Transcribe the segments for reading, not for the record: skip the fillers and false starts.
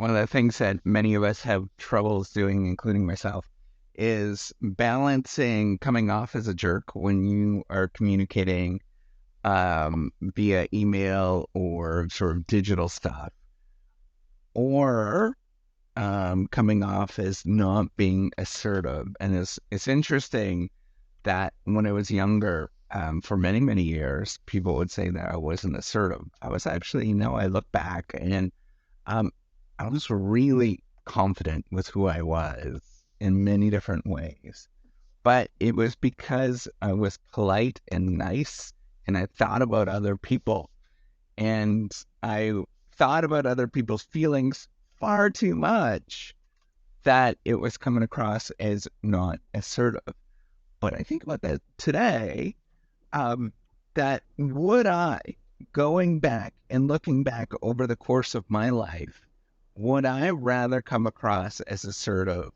one of the things that many of us have troubles doing, including myself, is balancing coming off as a jerk when you are communicating via email or sort of digital stuff, or coming off as not being assertive. And it's interesting that when I was younger, for many, many years, people would say that I wasn't assertive. I was actually, I look back and um, I was really confident with who I was in many different ways. But it was because I was polite and nice and I thought about other people. And I thought about other people's feelings far too much that it was coming across as not assertive. But I think about that today, um, that would I, going back and looking back over the course of my life, would I rather come across as assertive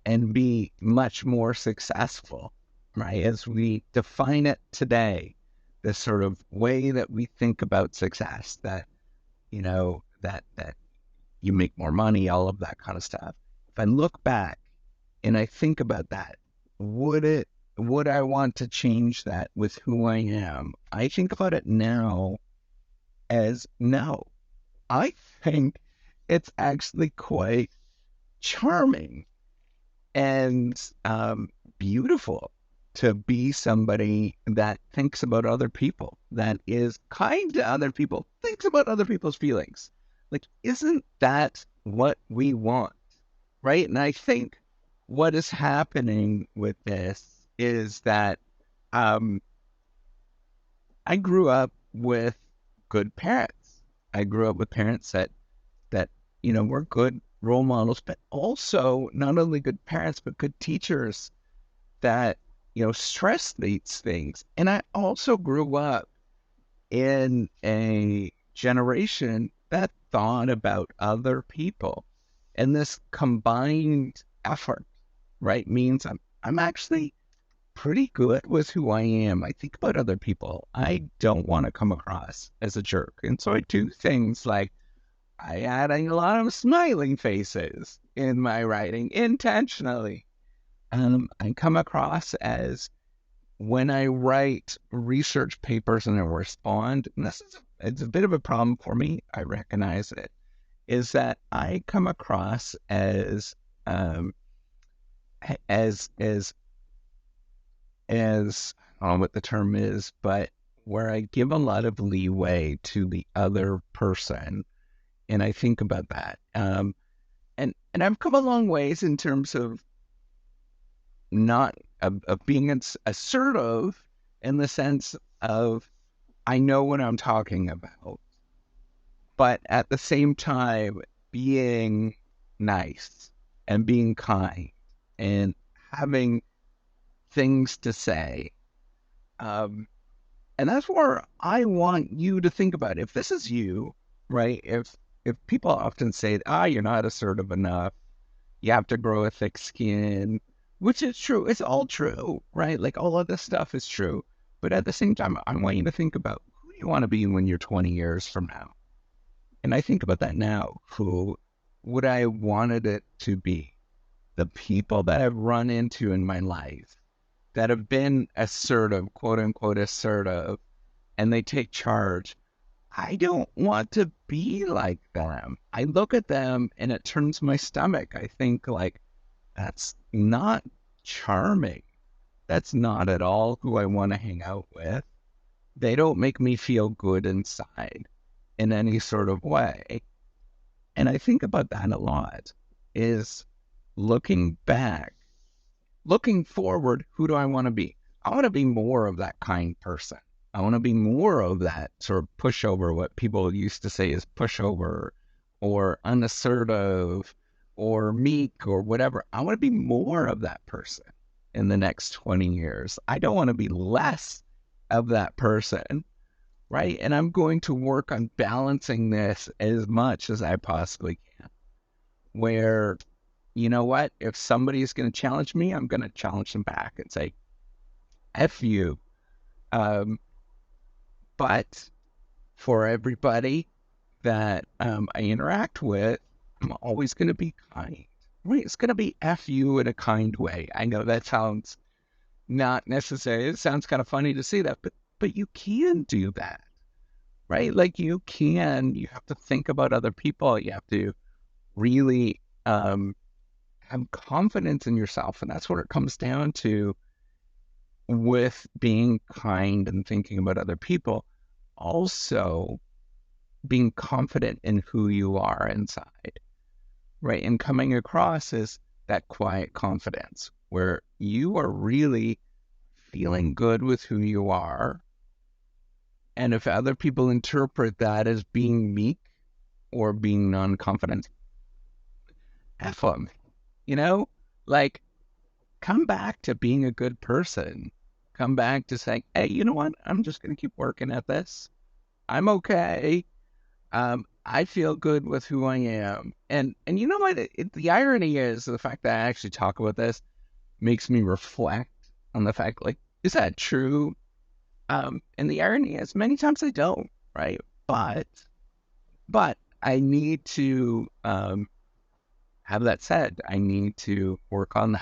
and be much more successful, right? As we define it today, this sort of way that we think about success, that, that you make more money, all of that kind of stuff. If I look back and I think about that, would it would I want to change that with who I am? I think about it now as no. I think it's actually quite charming and beautiful to be somebody that thinks about other people, that is kind to other people, thinks about other people's feelings. Like, isn't that what we want? Right? And I think what is happening with this is that um, I grew up with good parents. I grew up with parents that were good role models, but also not only good parents, but good teachers that, stress these things. And I also grew up in a generation that thought about other people. And this combined effort, right, means I'm actually pretty good with who I am. I think about other people. I don't want to come across as a jerk. And so I do things like I add a lot of smiling faces in my writing intentionally. I come across as when I write research papers and I respond, and it's a bit of a problem for me. I recognize it, is that I come across um, as I don't know what the term is, but where I give a lot of leeway to the other person, and I think about that. And I've come a long ways in terms of not of being assertive in the sense of I know what I'm talking about, but at the same time being nice and being kind and having things to say. Um, and that's where I want you to think about it. If this is you, right? If people often say, you're not assertive enough, you have to grow a thick skin, which is true. It's all true, right? Like all of this stuff is true. But at the same time, I want you to think about who you want to be when you're 20 years from now. And I think about that now. Who would I wanted it to be? The people that I've run into in my life that have been assertive, quote unquote assertive, and they take charge. I don't want to be like them. I look at them and it turns my stomach. I think like, that's not charming. That's not at all who I want to hang out with. They don't make me feel good inside in any sort of way. And I think about that a lot, is looking back, looking forward, who do I want to be? I want to be more of that kind person. I want to be more of that sort of pushover, what people used to say is pushover or unassertive or meek or whatever. I want to be more of that person in the next 20 years. I don't want to be less of that person, right? And I'm going to work on balancing this as much as I possibly can. Where, you know what? If somebody's going to challenge me, I'm going to challenge them back and say, F you. Um, but for everybody that I interact with, I'm always going to be kind. Right? It's going to be F you in a kind way. I know that sounds not necessary. It sounds kind of funny to say that, but you can do that, right? Like you have to think about other people. You have to really have confidence in yourself. And that's what it comes down to with being kind and thinking about other people. Also, being confident in who you are inside, right? And coming across as that quiet confidence where you are really feeling good with who you are. And if other people interpret that as being meek or being non-confident, F them, you know? Like, come back to being a good person. Come back to saying, hey, you know what? I'm just going to keep working at this. I'm okay. I feel good with who I am. And you know what? The irony is the fact that I actually talk about this makes me reflect on the fact, like, is that true? And the irony is many times I don't, right? But I need to have that said. I need to work on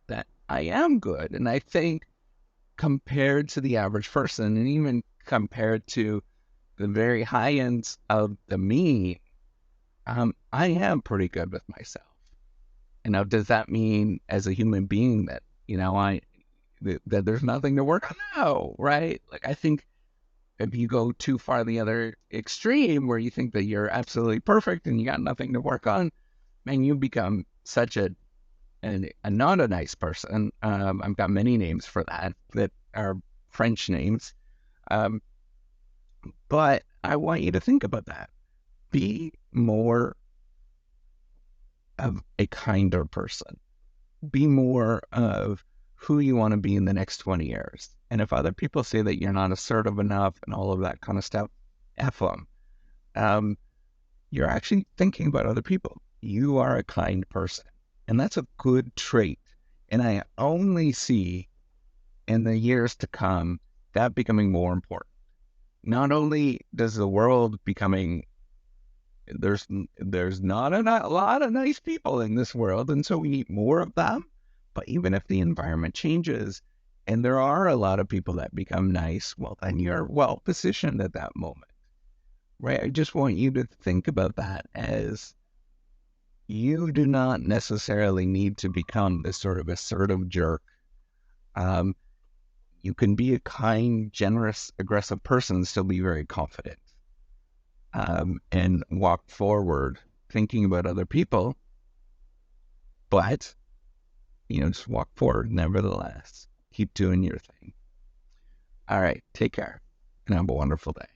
that I am good. And I think compared to the average person, and even compared to the very high ends of the me, I am pretty good with myself. And now, does that mean as a human being that, that there's nothing to work on? No, right? Like, I think if you go too far the other extreme where you think that you're absolutely perfect and you got nothing to work on, man, you become such a not a nice person. I've got many names for that are French names. Um, but I want you to think about that. Be more of a kinder person. Be more of who you want to be in the next 20 years. And if other people say that you're not assertive enough and all of that kind of stuff, F them. You're actually thinking about other people. You are a kind person. And that's a good trait. And I only see in the years to come that becoming more important. Not only does the world becoming there's not a lot of nice people in this world, and so we need more of them. But even if the environment changes and there are a lot of people that become nice, well, then you're well positioned at that moment, right? I just want you to think about that as you do not necessarily need to become this sort of assertive jerk. Um, you can be a kind, generous, aggressive person and still be very confident, and walk forward thinking about other people, but, just walk forward nevertheless. Keep doing your thing. All right, take care and have a wonderful day.